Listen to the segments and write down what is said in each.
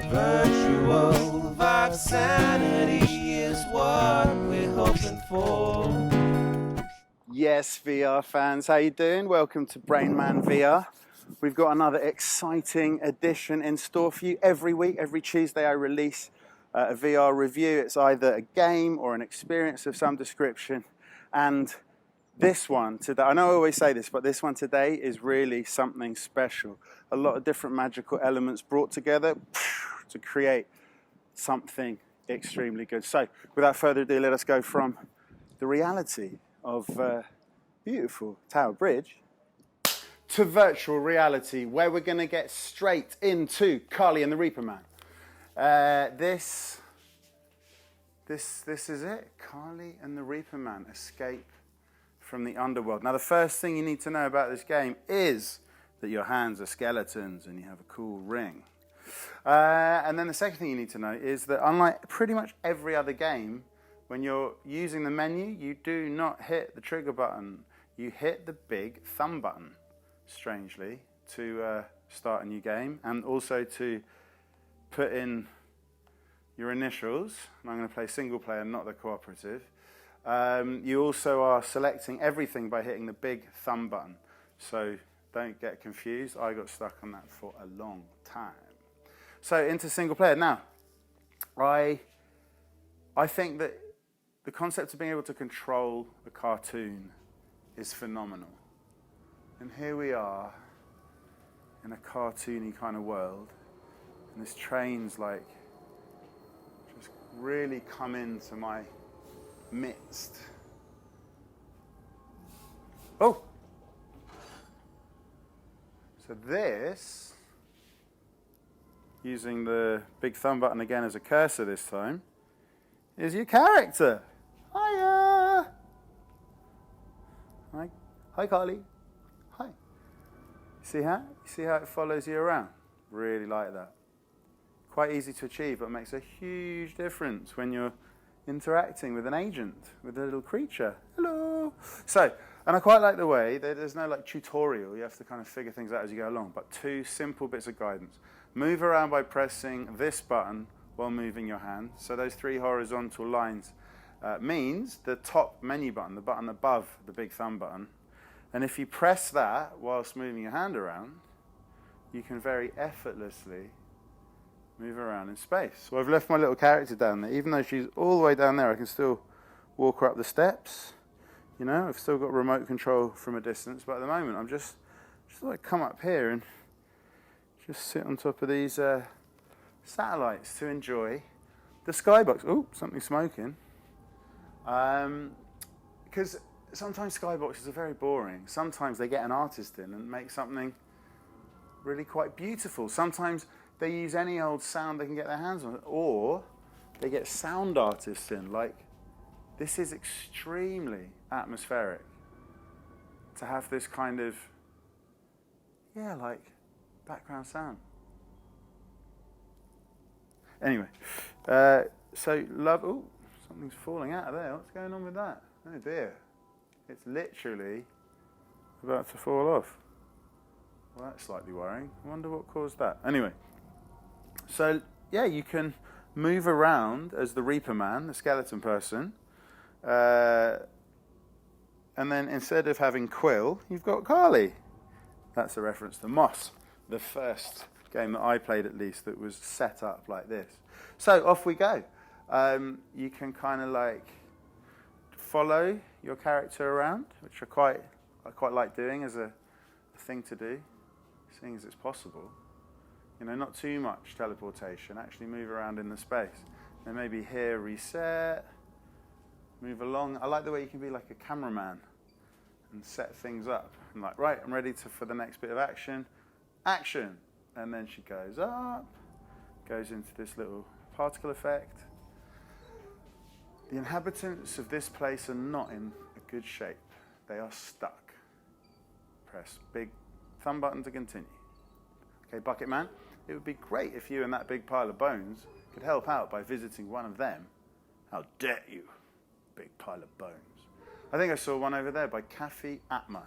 Virtual vibe sanity is what we're hoping for. Yes, VR fans, how you doing? Welcome to Brainman VR. We've got another exciting edition in store for you. Every week, every Tuesday, I release a VR review. It's either a game or an experience of some description. And this one today, I know I always say this, but this one today is really something special. A lot of different magical elements brought together to create something extremely good. So, without further ado, let us go from the reality of beautiful Tower Bridge to virtual reality, where we're going to get straight into CARLY and the Reaperman. This is it, CARLY and the Reaperman, Escape from the Underworld. Now, the first thing you need to know about this game is that your hands are skeletons and you have a cool ring. And then the second thing you need to know is that unlike pretty much every other game, when you're using the menu, you do not hit the trigger button. You hit the big thumb button, strangely, to start a new game, and also to put in your initials. And I'm going to play single player, not the cooperative. You also are selecting everything by hitting the big thumb button. So don't get confused. I got stuck on that for a long time. So into single player. Now, I think that the concept of being able to control a cartoon is phenomenal. And here we are in a cartoony kind of world. And this train's like just really come into my midst. Oh! So this, using the big thumb button again as a cursor this time, is your character. Hiya! Hi, CARLY. Hi. See how it follows you around? Really like that. Quite easy to achieve, but makes a huge difference when you're interacting with an agent, with a little creature. Hello. So, and I quite like the way that there's no like tutorial. You have to kind of figure things out as you go along. But two simple bits of guidance. Move around by pressing this button while moving your hand. So those three horizontal lines means the top menu button, the button above the big thumb button. And if you press that whilst moving your hand around, you can very effortlessly move around in space. So I've left my little character down there. Even though she's all the way down there, I can still walk her up the steps. You know, I've still got remote control from a distance, but at the moment I'm just like come up here and just sit on top of these satellites to enjoy the skybox. Oh, something smoking. Because sometimes skyboxes are very boring. Sometimes they get an artist in and make something really quite beautiful. Sometimes they use any old sound they can get their hands on, or they get sound artists in. Like, this is extremely atmospheric to have this kind of, yeah, like background sound. Anyway, so love, oh, something's falling out of there. What's going on with that? Oh dear. It's literally about to fall off. Well, that's slightly worrying. I wonder what caused that. Anyway, so yeah, you can move around as the Reaperman, the skeleton person. And then instead of having Quill, you've got CARLY. That's a reference to Moss, the first game that I played at least that was set up like this. So off we go. You can kind of like follow your character around, which I quite like doing as a thing to do, seeing as it's possible. You know, not too much teleportation, actually move around in the space. And maybe here, reset, move along. I like the way you can be like a cameraman and set things up. And like, right, I'm ready for the next bit of action. Action! And then she goes up, goes into this little particle effect. The inhabitants of this place are not in a good shape. They are stuck. Press big thumb button to continue. Okay, Bucket Man, it would be great if you and that big pile of bones could help out by visiting one of them. How dare you, big pile of bones. I think I saw one over there by Cafe Atma.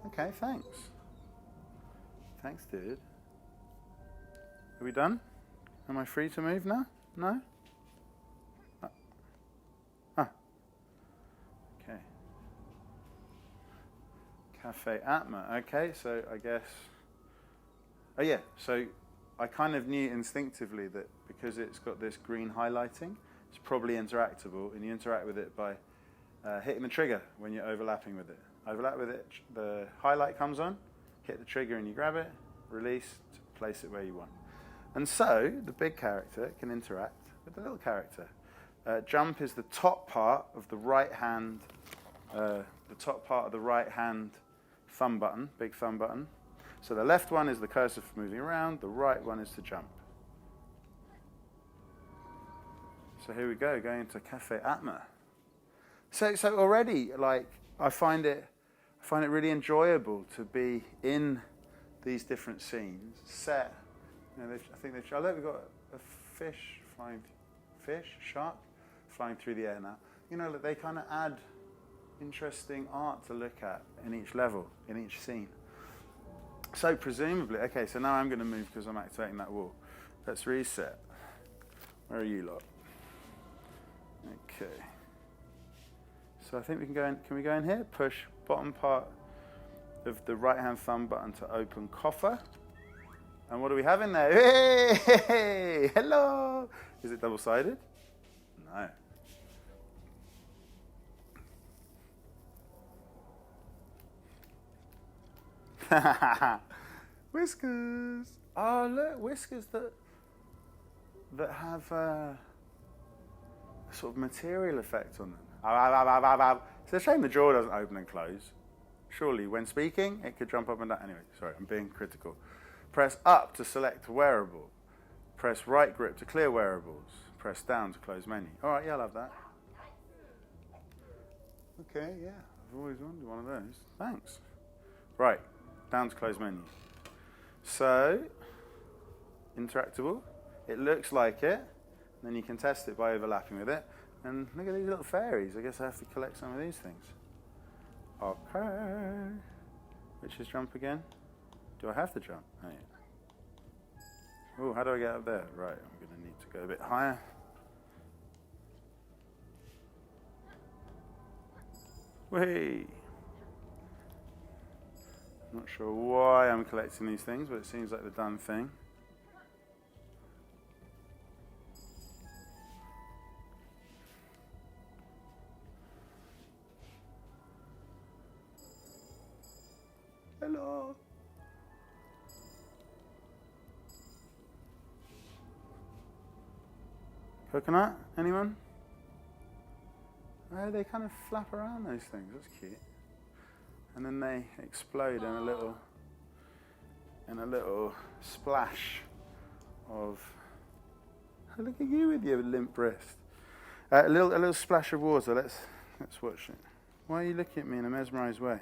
Okay, thanks. Thanks, dude. Are we done? Am I free to move now? No? Ah. Okay. Cafe Atma. Okay, so I guess... Oh yeah, so I kind of knew instinctively that because it's got this green highlighting, it's probably interactable, and you interact with it by hitting the trigger when you're overlapping with it. Overlap with it, the highlight comes on, hit the trigger and you grab it, release, place it where you want. And so the big character can interact with the little character. Jump is the top part of the right hand, thumb button, big thumb button. So the left one is the cursor for moving around, the right one is to jump. So here we go, going into Cafe Atma. So already, like, I find it really enjoyable to be in these different scenes, set. You know, I look, we've got a shark flying through the air now. You know, they kind of add interesting art to look at in each level, in each scene. So presumably, okay, so now I'm going to move because I'm activating that wall. Let's reset. Where are you lot? Okay. So I think we can go in. Can we go in here? Push bottom part of the right-hand thumb button to open coffer. And what do we have in there? Hey! Hello! Is it double-sided? No. Whiskers! Oh, look, whiskers that have a sort of material effect on them. It's a shame the drawer doesn't open and close. Surely, when speaking, it could jump up and down. Anyway, sorry, I'm being critical. Press up to select wearable. Press right grip to clear wearables. Press down to close menu. All right, yeah, I'll have that. Okay, yeah, I've always wanted one of those. Thanks. Right, down to close menu. So, interactable. It looks like it. Then you can test it by overlapping with it. And look at these little fairies. I guess I have to collect some of these things. Okay. Which is jump again? Do I have to jump? Oh, yeah. Oh, how do I get up there? Right, I'm going to need to go a bit higher. Whee! Not sure why I'm collecting these things, but it seems like the done thing. Hello. Coconut? Anyone? Oh, they kind of flap around those things. That's cute. And then they explode in a little splash of. Oh, look at you with your limp wrist. A little splash of water. Let's watch it. Why are you looking at me in a mesmerised way?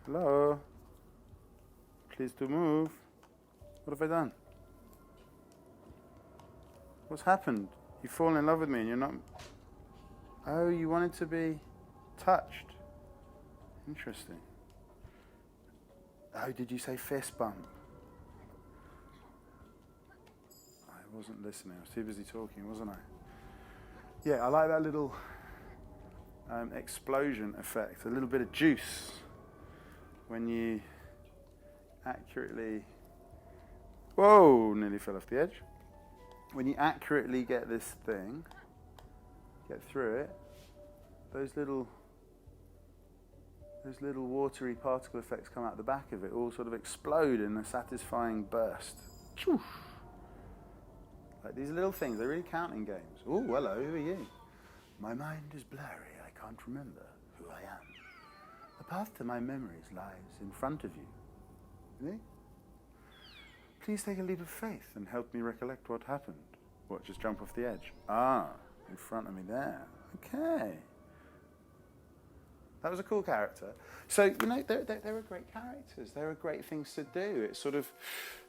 Hello. Please to move. What have I done? What's happened? You fall in love with me and you're not. Oh, you wanted to be touched. Interesting. Oh, did you say fist bump? I wasn't listening. I was too busy talking, wasn't I? Yeah, I like that little explosion effect. A little bit of juice when you accurately... Whoa, nearly fell off the edge. When you accurately get this thing, get through it, those little watery particle effects come out the back of it, all sort of explode in a satisfying burst. Choof. Like these little things, they really count in games. Oh, hello, who are you? My mind is blurry, I can't remember who I am. The path to my memories lies in front of you. Really? Please take a leap of faith and help me recollect what happened. What, just jump off the edge? Ah, in front of me there. Okay. That was a cool character. So, you know, there are great characters. There are great things to do. It's sort of,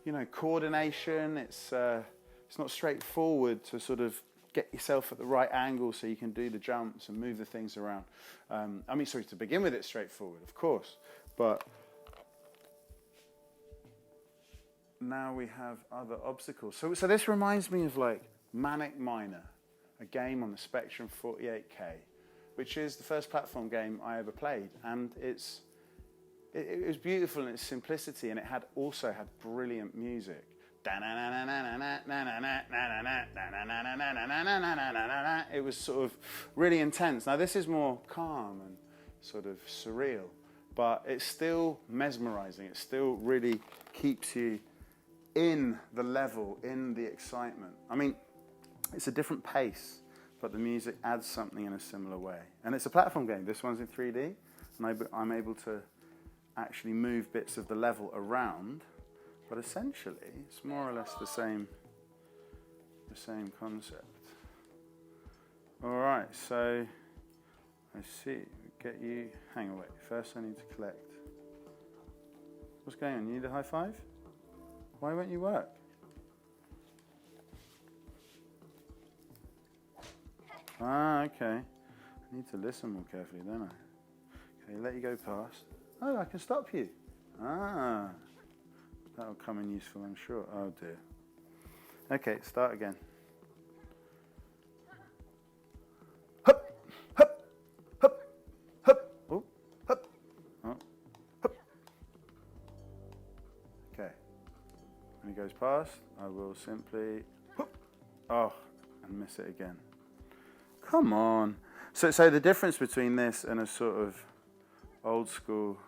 you know, coordination. It's not straightforward to sort of get yourself at the right angle so you can do the jumps and move the things around. To begin with, it's straightforward, of course. But now we have other obstacles. So this reminds me of like Manic Miner, a game on the Spectrum 48K, which is the first platform game I ever played, and it was beautiful in its simplicity, and it also had brilliant music. It was sort of really intense. Now this is more calm and sort of surreal, but it's still mesmerizing. It still really keeps you in the level, in the excitement. I mean, it's a different pace, but the music adds something in a similar way. And it's a platform game. This one's in 3D, and I'm able to actually move bits of the level around, but essentially it's more or less the same concept. All right, so I see. Get you. Hang on, wait. First, I need to collect. What's going on? You need a high five? Why won't you work? Ah, okay. I need to listen more carefully, don't I? Okay, let you go past. Oh, I can stop you. Ah, that'll come in useful, I'm sure. Oh dear. Okay, start again. Hup, hup, hup, hup. Oh, hup, oh, hup. Okay. When he goes past, I will simply whoop, oh, and miss it again. Come on. So the difference between this and a sort of old school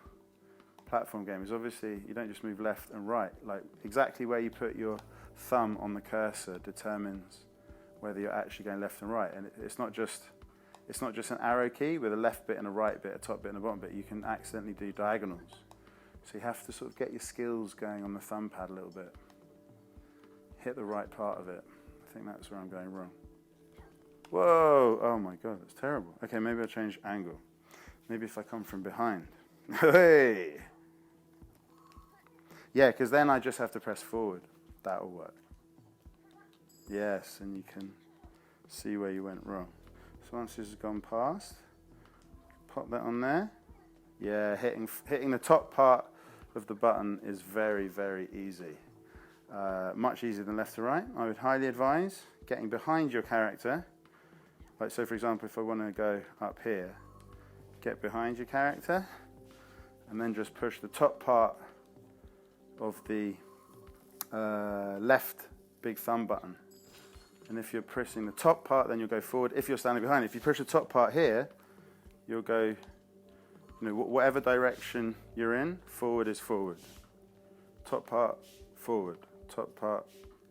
platform game is obviously you don't just move left and right. Like exactly where you put your thumb on the cursor determines whether you're actually going left and right. And it's not just an arrow key with a left bit and a right bit, a top bit and a bottom bit. You can accidentally do diagonals. So you have to sort of get your skills going on the thumb pad a little bit. Hit the right part of it. I think that's where I'm going wrong. Whoa! Oh my God, that's terrible. Okay, maybe I'll change angle. Maybe if I come from behind. Hey! Yeah, because then I just have to press forward. That'll work. Yes, and you can see where you went wrong. So once this has gone past, pop that on there. Yeah, hitting the top part of the button is very, very easy. Much easier than left to right. I would highly advise getting behind your character. Like so, for example, if I want to go up here, get behind your character, and then just push the top part of the left big thumb button. And if you're pressing the top part, then you'll go forward. If you're standing behind, if you push the top part here, you'll go, whatever direction you're in, forward is forward. Top part, forward. Top part,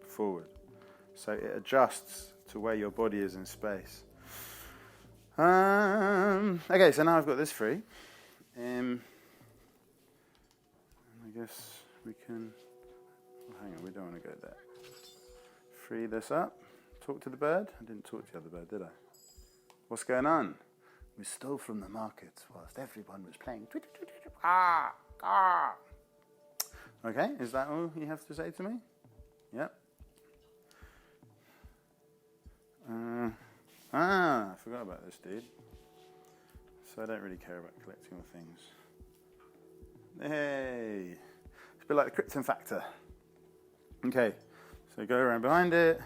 forward. So it adjusts to where your body is in space. Okay, so now I've got this free. I guess we can... Oh, hang on, we don't want to go there. Free this up. Talk to the bird. I didn't talk to the other bird, did I? What's going on? We stole from the markets whilst everyone was playing. Okay, is that all you have to say to me? Yep. I forgot about this dude. So I don't really care about collecting all things. Hey! It's a bit like the Krypton Factor. Okay, so go around behind it,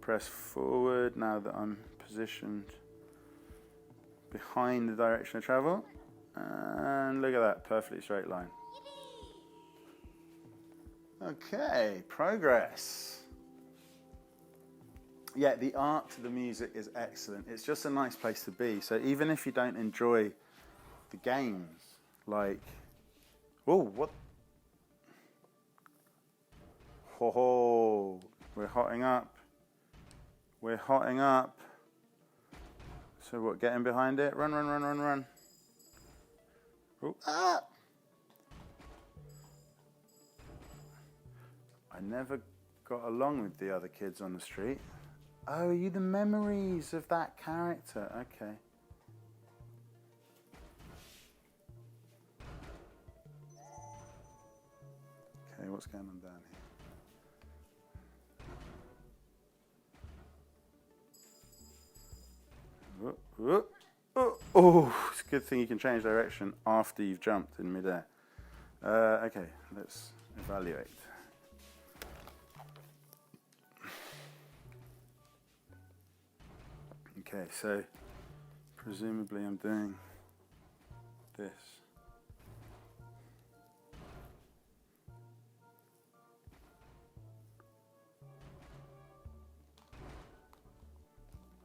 press forward now that I'm positioned behind the direction of travel, and look at that, perfectly straight line. Okay, progress. Yeah, the art to the music is excellent. It's just a nice place to be. So even if you don't enjoy the games, like, whoa, what? Ho ho, we're hotting up. We're hotting up. So what, getting behind it? Run, run, run, run, run. Ooh, ah! I never got along with the other kids on the street. Oh, are you the memories of that character? Okay. Okay, what's going on down here? Oh, it's a good thing you can change direction after you've jumped in midair. Okay, let's evaluate. Okay, so presumably I'm doing this.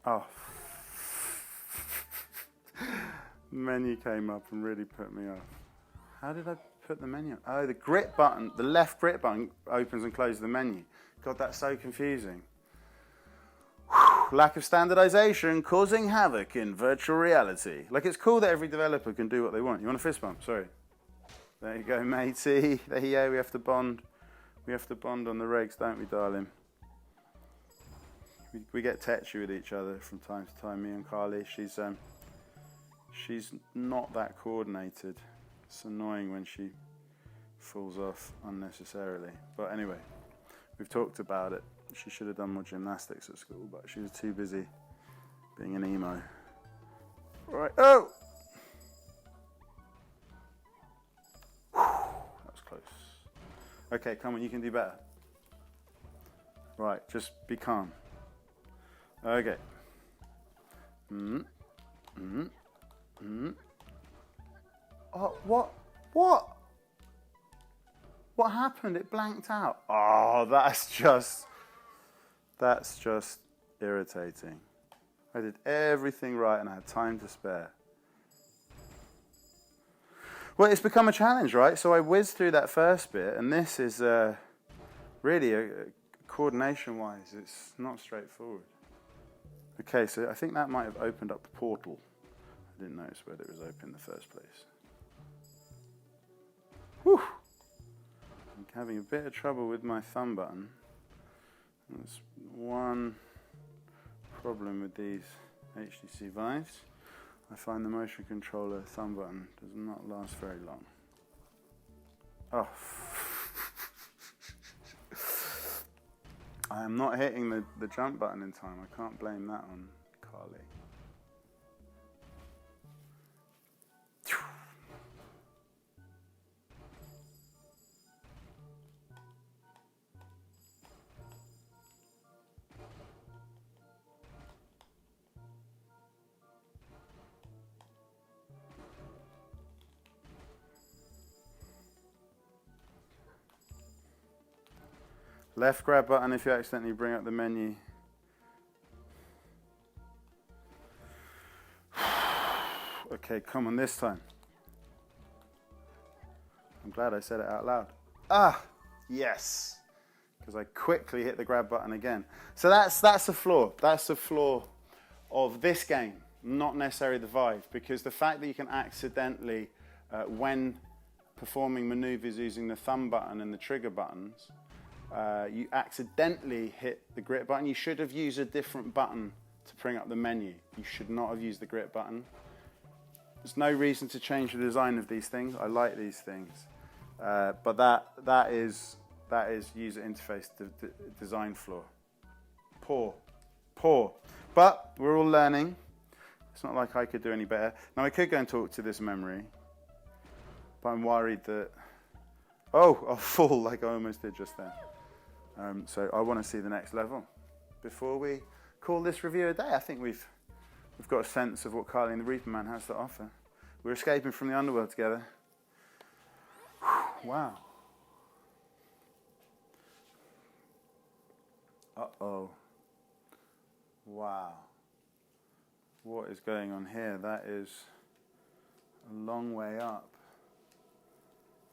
Oh. Menu came up and really put me off. How did I put the menu? Oh, the grip button, the left grip button opens and closes the menu. God, that's so confusing. Lack of standardization causing havoc in virtual reality. Like, it's cool that every developer can do what they want. You want a fist bump? Sorry. There you go, matey. There you go. We have to bond. We have to bond on the regs, don't we, darling? We get tetchy with each other from time to time, me and Carly. She's not that coordinated. It's annoying when she falls off unnecessarily. But anyway, we've talked about it. She should have done more gymnastics at school, but she was too busy being an emo. All right. Oh! That was close. Okay, come on, you can do better. Right, just be calm. Okay. Oh, what? What happened? It blanked out. Oh, that's just irritating. I did everything right and I had time to spare. Well, it's become a challenge, right? So I whizzed through that first bit, and this is really, coordination-wise, it's not straightforward. Okay, so I think that might have opened up the portal. I didn't notice whether it was open in the first place. Whew! I'm having a bit of trouble with my thumb button. There's one problem with these HTC Vives. I find the motion controller thumb button does not last very long. Oh. I am not hitting the jump button in time. I can't blame that on Carly. Left grab button if you accidentally bring up the menu. Okay, come on this time. I'm glad I said it out loud. Ah, yes. Because I quickly hit the grab button again. So that's a flaw. That's a flaw of this game, not necessarily the Vive. Because the fact that you can accidentally, when performing maneuvers using the thumb button and the trigger buttons, you accidentally hit the grip button. You should have used a different button to bring up the menu. You should not have used the grip button. There's no reason to change the design of these things. I like these things. But that is user interface design flaw. Poor. But we're all learning. It's not like I could do any better. Now I could go and talk to this memory, but I'm worried that, I'll fall like I almost did just then. So I want to see the next level before we call this review a day. I think we've got a sense of what CARLY and the Reaperman has to offer. We're escaping from the Underworld together. Wow. Uh-oh. Wow. What is going on here? That is a long way up.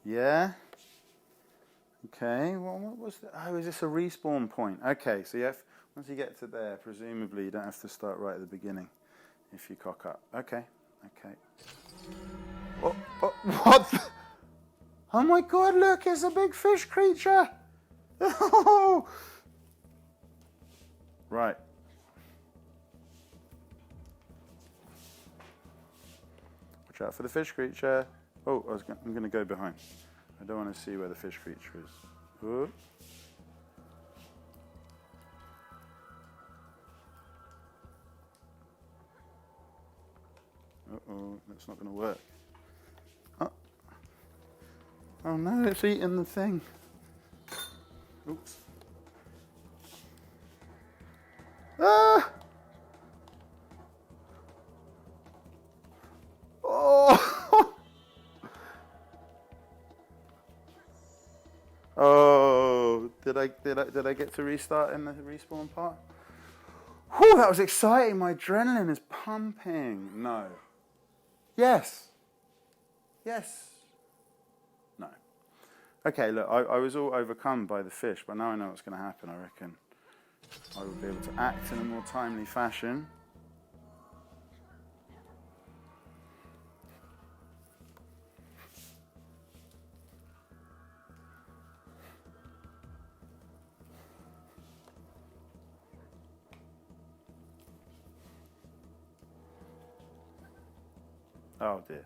Yeah? Okay, well, what was that? Oh, is this a respawn point? Okay, so once you get to there, presumably you don't have to start right at the beginning if you cock up. Okay. Oh, what? Oh my God, look, it's a big fish creature. Right. Watch out for the fish creature. Oh, I'm going to go behind. I don't want to see where the fish creature is. Oh. Uh-oh, that's not going to work. Oh no, it's eating the thing. Oops. Ah! Did I get to restart in the respawn part? Whew, that was exciting. My adrenaline is pumping. No. Yes. Yes. No. Okay, look, I was all overcome by the fish, but now I know what's going to happen. I reckon I will be able to act in a more timely fashion. Oh dear.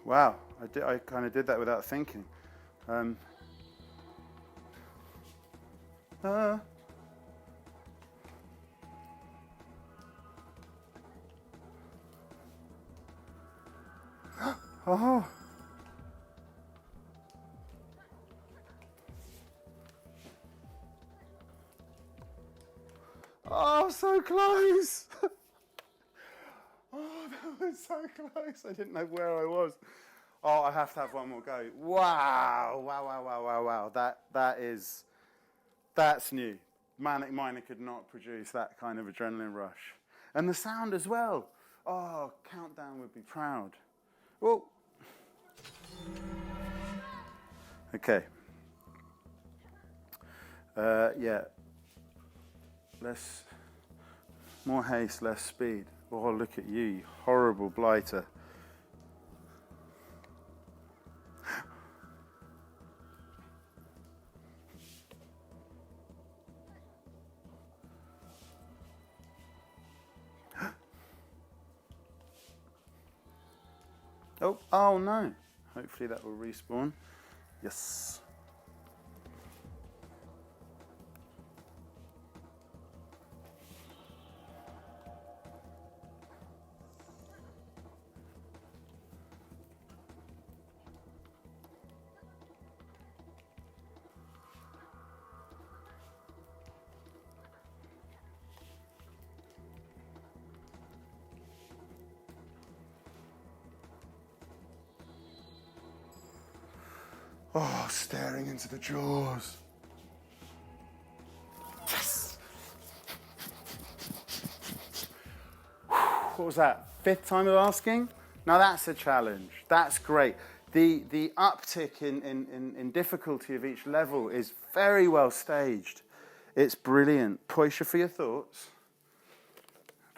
Wow, I kind of did that without thinking. Oh. Oh, so close. Oh, that was so close. I didn't know where I was. Oh, I have to have one more go. Wow, wow, wow, wow, wow, wow. That's new. Manic Miner could not produce that kind of adrenaline rush. And the sound as well. Oh, Countdown would be proud. Well, okay. Yeah. More haste, less speed. Oh, look at you, you horrible blighter. Oh no. Hopefully that will respawn. Yes. Oh, staring into the jaws. Yes! What was that? 5th time of asking? Now that's a challenge. That's great. The uptick in difficulty of each level is very well staged. It's brilliant. Poisha for your thoughts.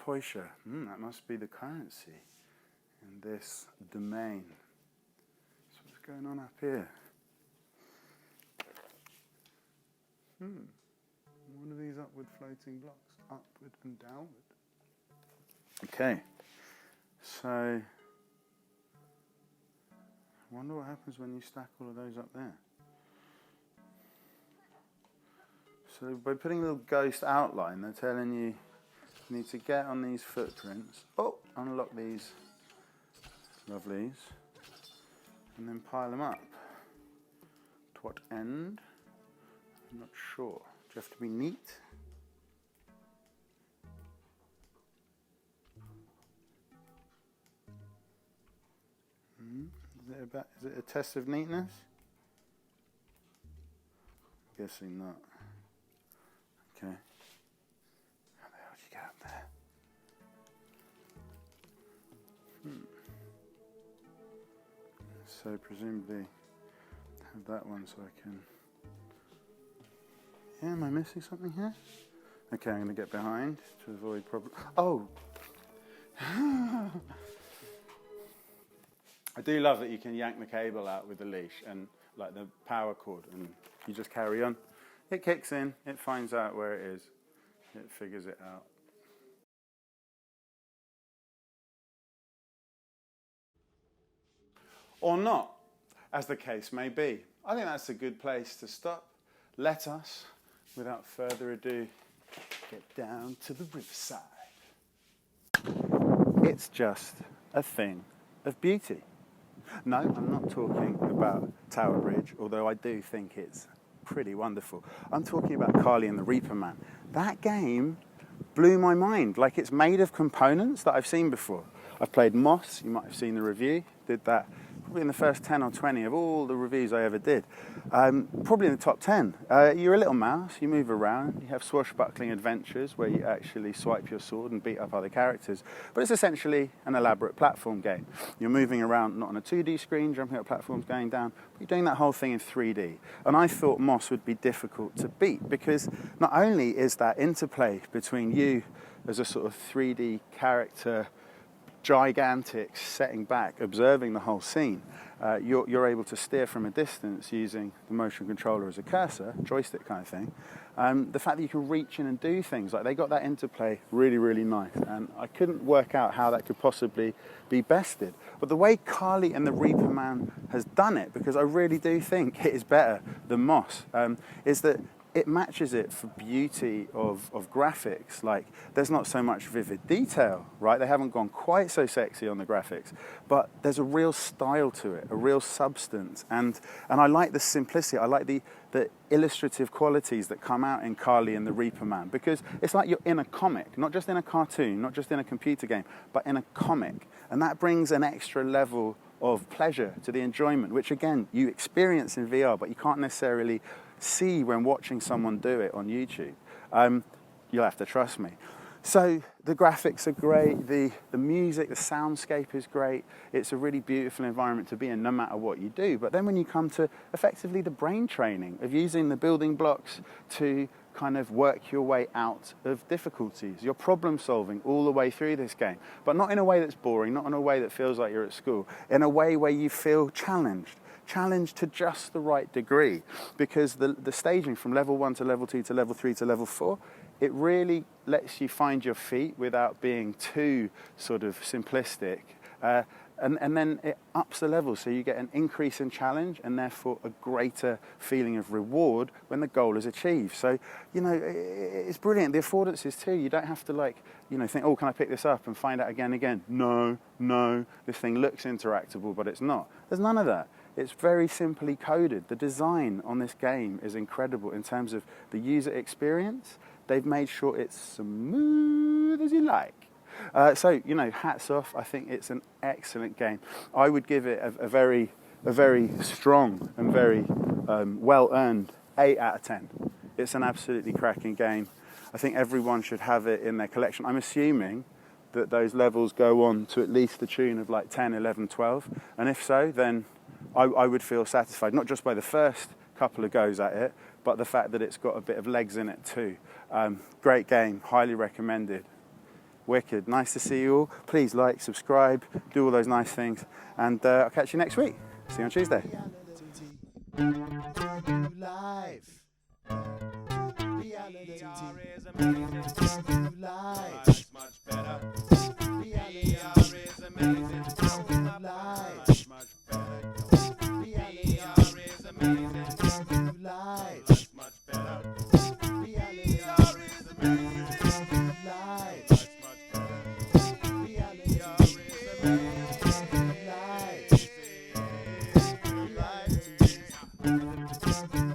Poisha. That must be the currency in this domain. So what's going on up here? One of these upward floating blocks. Upward and downward. Okay. So, I wonder what happens when you stack all of those up there. So by putting a little ghost outline, they're telling you you need to get on these footprints. Oh, unlock these lovelies. And then pile them up. To what end? I'm not sure. Do you have to be neat? Is it a test of neatness? Guessing not. Okay. How the hell do you get up there? So presumably have that one so I can... Yeah, am I missing something here? Okay, I'm going to get behind to avoid problem. Oh! I do love that you can yank the cable out with the leash and like the power cord and you just carry on. It kicks in, it finds out where it is, it figures it out. Or not, as the case may be. I think that's a good place to stop. Let us, without further ado, Get down to the riverside. It's just a thing of beauty. No, I'm not talking about Tower Bridge, although I do think it's pretty wonderful. I'm talking about CARLY and the Reaperman. That game blew my mind. Like, it's made of components that I've seen before. I've played Moss, you might have seen the review, did that probably in the first 10 or 20 of all the reviews I ever did. Probably in the top 10. You're a little mouse, you move around, you have swashbuckling adventures where you actually swipe your sword and beat up other characters. But it's essentially an elaborate platform game. You're moving around not on a 2D screen, jumping up platforms, going down, but you're doing that whole thing in 3D. And I thought Moss would be difficult to beat because not only is that interplay between you as a sort of 3D character, gigantic, setting back, observing the whole scene, you're able to steer from a distance using the motion controller as a cursor, joystick kind of thing. The fact that you can reach in and do things, like they got that interplay really, really nice, and I couldn't work out how that could possibly be bested. But the way CARLY and the Reaperman has done it, because I really do think it is better than Moss, is that it matches it for beauty of graphics. Like, there's not so much vivid detail, right? They haven't gone quite so sexy on the graphics, but there's a real style to it, a real substance. And I like the simplicity. I like the illustrative qualities that come out in CARLY and the Reaperman, because it's like you're in a comic, not just in a cartoon, not just in a computer game, but in a comic. And that brings an extra level of pleasure to the enjoyment, which again, you experience in VR, but you can't necessarily see when watching someone do it on YouTube. You'll have to trust me. So the graphics are great, the music, the soundscape is great. It's a really beautiful environment to be in no matter what you do. But then when you come to effectively the brain training of using the building blocks to kind of work your way out of difficulties, you're problem solving all the way through this game, but not in a way that's boring, not in a way that feels like you're at school, in a way where you feel challenged to just the right degree, because the staging from level 1 to level 2 to level 3 to level 4, it really lets you find your feet without being too sort of simplistic. And then it ups the level, so you get an increase in challenge and therefore a greater feeling of reward when the goal is achieved. So, you know, it's brilliant. The affordances too, you don't have to think, oh, can I pick this up and find out again? No, this thing looks interactable, but it's not. There's none of that. It's very simply coded. The design on this game is incredible in terms of the user experience. They've made sure it's smooth as you like. So, you know, hats off. I think it's an excellent game. I would give it a very strong and very well-earned 8 out of 10. It's an absolutely cracking game. I think everyone should have it in their collection. I'm assuming that those levels go on to at least the tune of like 10, 11, 12. And if so, then I would feel satisfied, not just by the first couple of goes at it, but the fact that it's got a bit of legs in it too. Great game, highly recommended. Wicked, nice to see you all. Please like, subscribe, do all those nice things, and I'll catch you next week. See you on Tuesday.